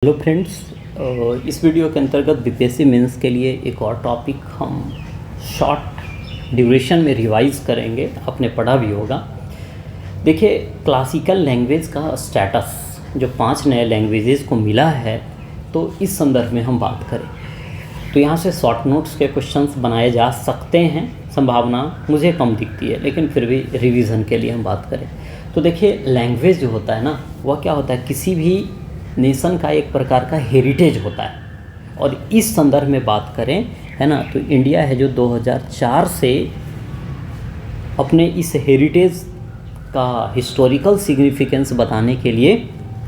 Hello friends, इस video के अंतर्गत बीपीएससी मेंस के लिए एक और टॉपिक हम शॉर्ट ड्यूरेशन में रिवाइज करेंगे। आपने पढ़ा भी होगा। देखिए, क्लासिकल लैंग्वेज का स्टेटस जो 5 नए लैंग्वेजेस को मिला है, तो इस संदर्भ में हम बात करें तो यहाँ से शॉर्ट नोट्स के क्वेश्चंस बनाए जा सकते हैं। संभावना मुझे कम दिखती है, लेकिन फिर भी रिवीजन के लिए हम बात करें तो देखिए, लैंग्वेज जो होता है ना, वह क्या होता है, किसी भी नेशन का एक प्रकार का हेरिटेज होता है। और इस संदर्भ में बात करें, है ना, तो इंडिया है जो 2004 से अपने इस हेरिटेज का हिस्टोरिकल सिग्निफिकेंस बताने के लिए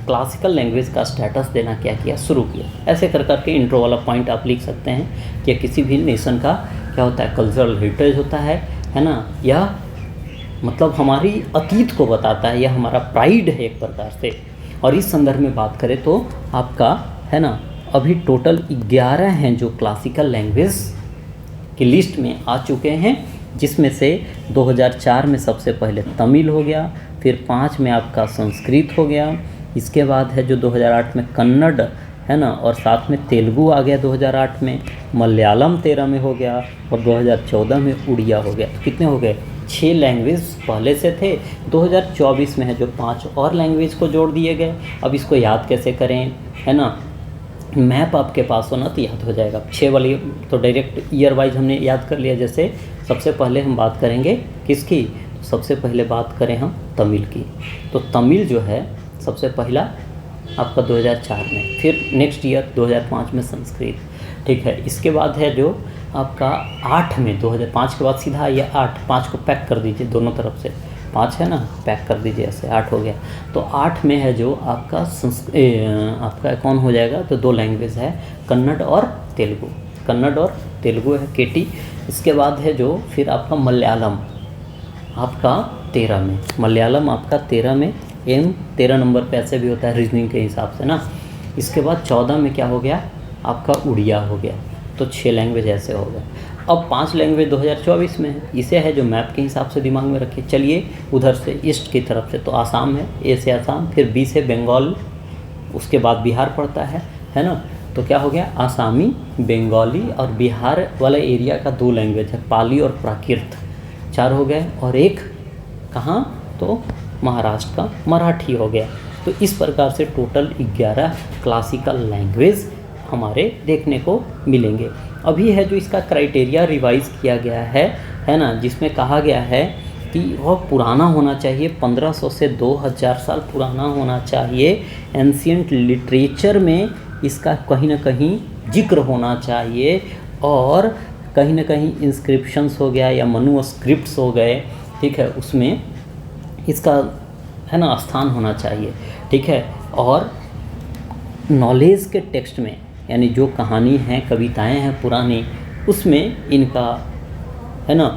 क्लासिकल लैंग्वेज का स्टेटस देना क्या किया, शुरू किया। ऐसे कर करके इंट्रो वाला पॉइंट आप लिख सकते हैं कि किसी भी नेशन का क्या होता है, कल्चरल हेरिटेज होता है ना, यह मतलब हमारी अतीत को बताता है, यह हमारा प्राइड है एक प्रकार से। और इस संदर्भ में बात करें तो आपका, है ना, अभी टोटल 11 हैं जो क्लासिकल लैंग्वेज की लिस्ट में आ चुके हैं, जिसमें से 2004 में सबसे पहले तमिल हो गया, फिर 5 में आपका संस्कृत हो गया, इसके बाद है जो 2008 में कन्नड़, है ना, और साथ में तेलुगु आ गया 2008 में, मलयालम 13 में हो गया, और 2014 में उड़िया हो गया। तो कितने हो गए? 6 लैंग्वेज पहले से थे। 2024 में है जो 5 और लैंग्वेज को जोड़ दिए गए। अब इसको याद कैसे करें, है ना, मैप आपके पास हो ना तो याद हो जाएगा। 6 वाली तो डायरेक्ट ईयर वाइज हमने याद कर लिया। जैसे सबसे पहले हम बात करेंगे किसकी, तो सबसे पहले बात करें हम तमिल की। तो तमिल जो है सबसे पहला आपका 2004 में, फिर नेक्स्ट ईयर 2005 में संस्कृत, ठीक है। इसके बाद है जो आपका 8 में, 2005 के बाद सीधा या 8, 5 को पैक कर दीजिए दोनों तरफ से, 5 है ना, पैक कर दीजिए, ऐसे 8 हो गया। तो 8 में है जो आपका आपका कौन हो जाएगा, तो 2 लैंग्वेज है, कन्नड़ और तेलुगु। कन्नड़ और तेलुगु है केटी। इसके बाद है जो फिर आपका मलयालम आपका 13 में, मलयालम आपका 13 में, एम 13 नंबर पे ऐसे भी होता है रीजनिंग के हिसाब से ना। इसके बाद 14 में क्या हो गया, आपका उड़िया हो गया। तो 6 लैंग्वेज ऐसे हो गए। अब 5 लैंग्वेज 2024 में है, इसे है जो मैप के हिसाब से दिमाग में रखिए। चलिए उधर से ईस्ट की तरफ से, तो आसाम है, ए से आसाम, फिर बी से बंगाल, उसके बाद बिहार पड़ता है ना। तो क्या हो गया, आसामी, बंगाली और बिहार वाला एरिया का 2 लैंग्वेज है, पाली और प्राकृत, 4 हो गए। और एक कहाँ, तो महाराष्ट्र का मराठी हो गया। तो इस प्रकार से टोटल 11 क्लासिकल लैंग्वेज हमारे देखने को मिलेंगे। अभी है जो इसका क्राइटेरिया रिवाइज किया गया है ना, जिसमें कहा गया है कि वह पुराना होना चाहिए, 1500 से 2000 साल पुराना होना चाहिए। एंशिएंट लिटरेचर में इसका कहीं ना कहीं जिक्र होना चाहिए, और कहीं ना कहीं इंस्क्रिप्शंस हो गया या मनुस्क्रिप्ट्स हो गए, ठीक है, उसमें इसका, है ना, स्थान होना चाहिए, ठीक है। और नॉलेज के टेक्स्ट में, यानी जो कहानी हैं, कविताएं हैं पुरानी, उसमें इनका, है ना,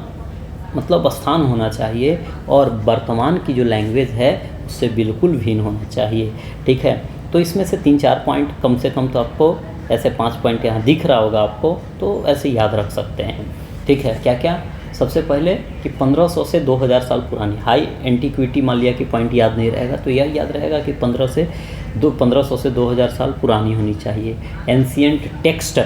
मतलब स्थान होना चाहिए। और वर्तमान की जो लैंग्वेज है उससे बिल्कुल भिन्न होना चाहिए, ठीक है। तो इसमें से 3-4 पॉइंट कम से कम तो आपको, ऐसे 5 पॉइंट यहाँ दिख रहा होगा आपको, तो ऐसे याद रख सकते हैं, ठीक है। क्या क्या, सबसे पहले कि 1500 से 2000 साल पुरानी, हाई एंटीक्विटी मान लिया कि पॉइंट याद नहीं रहेगा, तो यह याद रहेगा कि 1500 से 2000 साल पुरानी होनी चाहिए। एंशिएंट टेक्स्ट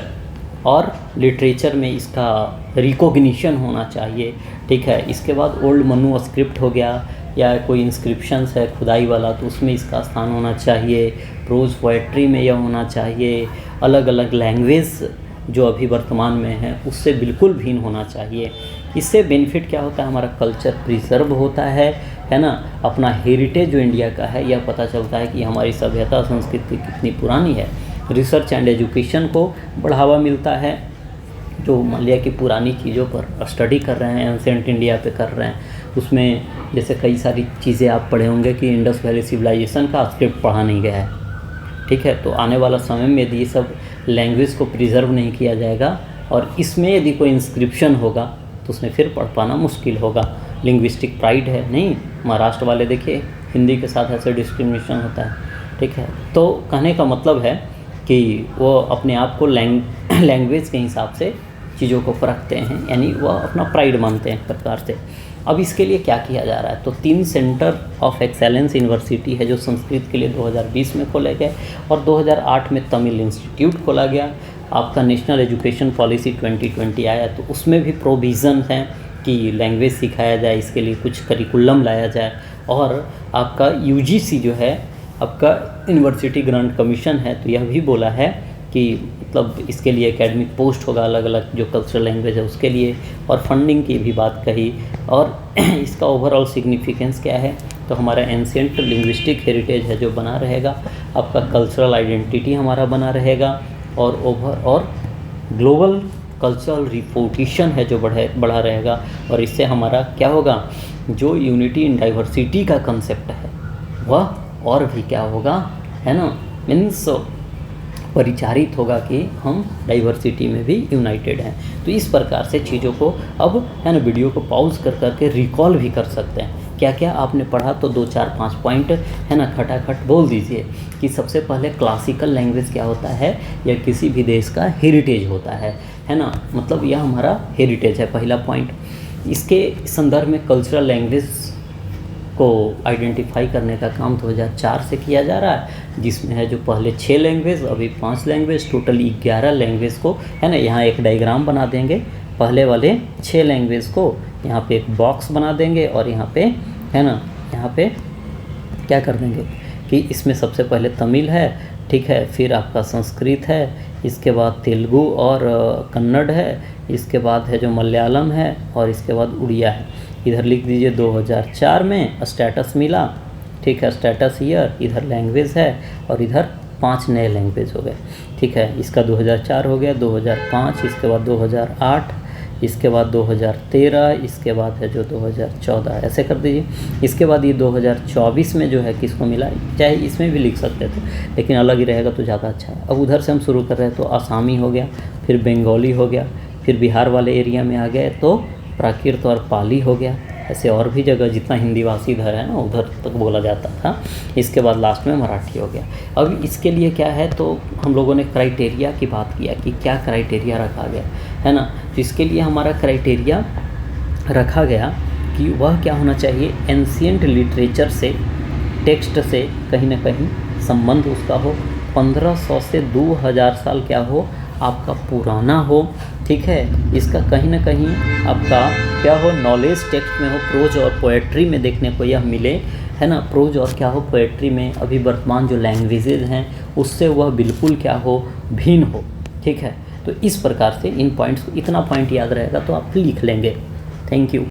और लिटरेचर में इसका रिकॉग्निशन होना चाहिए, ठीक है। इसके बाद ओल्ड मनुस्क्रिप्ट हो गया, या कोई इंस्क्रिप्शंस है खुदाई वाला, तो उसमें इसका स्थान होना चाहिए। प्रोज पोएट्री में यह होना चाहिए। अलग अलग लैंग्वेज जो अभी वर्तमान में है उससे बिल्कुल भिन्न होना चाहिए। इससे बेनिफिट क्या होता है, हमारा कल्चर प्रिजर्व होता है ना, अपना हेरिटेज जो इंडिया का है यह पता चलता है कि हमारी सभ्यता संस्कृति कितनी पुरानी है। रिसर्च एंड एजुकेशन को बढ़ावा मिलता है, जो मान लिया कि पुरानी चीज़ों पर स्टडी कर रहे हैं, एंशिएंट इंडिया पे कर रहे हैं, उसमें जैसे कई सारी चीज़ें आप पढ़े होंगे कि इंडस वैली सिविलाइजेशन का स्क्रिप्ट पढ़ा नहीं गया है, ठीक है। तो आने वाला समय में यदि ये सब लैंग्वेज को प्रिजर्व नहीं किया जाएगा और इसमें यदि कोई इंस्क्रिप्शन होगा तो उसमें फिर पढ़ पाना मुश्किल होगा। लिंग्विस्टिक प्राइड है, नहीं, महाराष्ट्र वाले देखिए हिंदी के साथ ऐसे डिस्क्रिमिनेशन होता है, ठीक है। तो कहने का मतलब है कि वो अपने आप को लैंग्वेज के हिसाब से चीज़ों को परखते हैं, यानी वह अपना प्राइड मानते हैं एक प्रकार से। अब इसके लिए क्या किया जा रहा है, तो 3 सेंटर ऑफ एक्सेलेंस यूनिवर्सिटी है जो संस्कृत के लिए 2020 में खोले गए, और 2008 में तमिल इंस्टीट्यूट खोला गया। आपका नेशनल एजुकेशन पॉलिसी 2020 आया, तो उसमें भी प्रोविज़न हैं कि लैंग्वेज सिखाया जाए, इसके लिए कुछ करिकुलम लाया जाए। और आपका यूजीसी जो है, आपका यूनिवर्सिटी ग्रांट कमीशन है, तो यह भी बोला है कि मतलब इसके लिए एकेडमिक पोस्ट होगा अलग अलग जो कल्चरल लैंग्वेज है उसके लिए, और फंडिंग की भी बात कही। और इसका ओवरऑल सिग्निफिकेंस क्या है, तो हमारा एंशिएंट लिंग्विस्टिक हेरिटेज है जो बना रहेगा, आपका कल्चरल आइडेंटिटी हमारा बना रहेगा, और ग्लोबल कल्चरल रिपोर्टेशन है जो बढ़ा रहेगा। और इससे हमारा क्या होगा, जो यूनिटी इन डाइवर्सिटी का कंसेप्ट है वह और भी क्या होगा, है ना, मीन्स परिचारित होगा कि हम डाइवर्सिटी में भी यूनाइटेड हैं। तो इस प्रकार से चीज़ों को अब, है ना, वीडियो को पॉज कर करके रिकॉल भी कर सकते हैं। क्या क्या आपने पढ़ा, तो 2 4 5 पॉइंट, है ना, खटाखट बोल दीजिए कि सबसे पहले क्लासिकल लैंग्वेज क्या होता है, या किसी भी देश का हेरिटेज होता है ना, मतलब यह हमारा हेरिटेज है, पहला पॉइंट। इसके संदर्भ में कल्चरल लैंग्वेज को आइडेंटिफाई करने का काम 2004 से किया जा रहा है, जिसमें है जो पहले 6 लैंग्वेज, अभी 5 लैंग्वेज, टोटल 11 लैंग्वेज को, है ना, यहाँ एक डायग्राम बना देंगे। पहले वाले 6 लैंग्वेज को यहाँ पे एक बॉक्स बना देंगे, और यहाँ पे, है ना, यहाँ पे क्या कर देंगे कि इसमें सबसे पहले तमिल है, ठीक है, फिर आपका संस्कृत है, इसके बाद तेलुगु और कन्नड़ है, इसके बाद है जो मलयालम है, और इसके बाद उड़िया है। इधर लिख दीजिए 2004 में स्टेटस मिला, ठीक है, स्टेटस ईयर, इधर लैंग्वेज है, और इधर 5 नए लैंग्वेज हो गए, ठीक है। इसका 2004 हो गया, 2005, इसके बाद 2008, इसके बाद 2013, इसके बाद है जो 2014, ऐसे कर दीजिए। इसके बाद ये 2024 में जो है किसको मिला, चाहे इसमें भी लिख सकते थे, लेकिन अलग ही रहेगा तो ज़्यादा अच्छा है। अब उधर से हम शुरू कर रहे हैं, तो आसामी हो गया, फिर बंगाली हो गया, फिर बिहार वाले एरिया में आ गए तो प्राकृत और पाली हो गया। ऐसे और भी जगह जितना हिंदीवासी इधर है ना, उधर तक बोला जाता था। इसके बाद लास्ट में मराठी हो गया। अब इसके लिए क्या है, तो हम लोगों ने क्राइटेरिया की बात किया कि क्या क्राइटेरिया रखा गया, है ना। तो इसके लिए हमारा क्राइटेरिया रखा गया कि वह क्या होना चाहिए, एंशिएंट लिटरेचर से, टेक्स्ट से कहीं ना कहीं संबंध उसका हो, 1500 से 2000 साल क्या हो, आपका पुराना हो, ठीक है। इसका कहीं ना कहीं आपका क्या हो, नॉलेज टेक्स्ट में हो, प्रोज और पोएट्री में देखने को यह मिले, है ना। प्रोज और क्या हो, पोएट्री में अभी वर्तमान जो लैंग्वेजेज हैं उससे वह बिल्कुल क्या हो, भिन्न हो, ठीक है। तो इस प्रकार से इन पॉइंट्स को, इतना पॉइंट याद रहेगा तो आप लिख लेंगे। Thank you.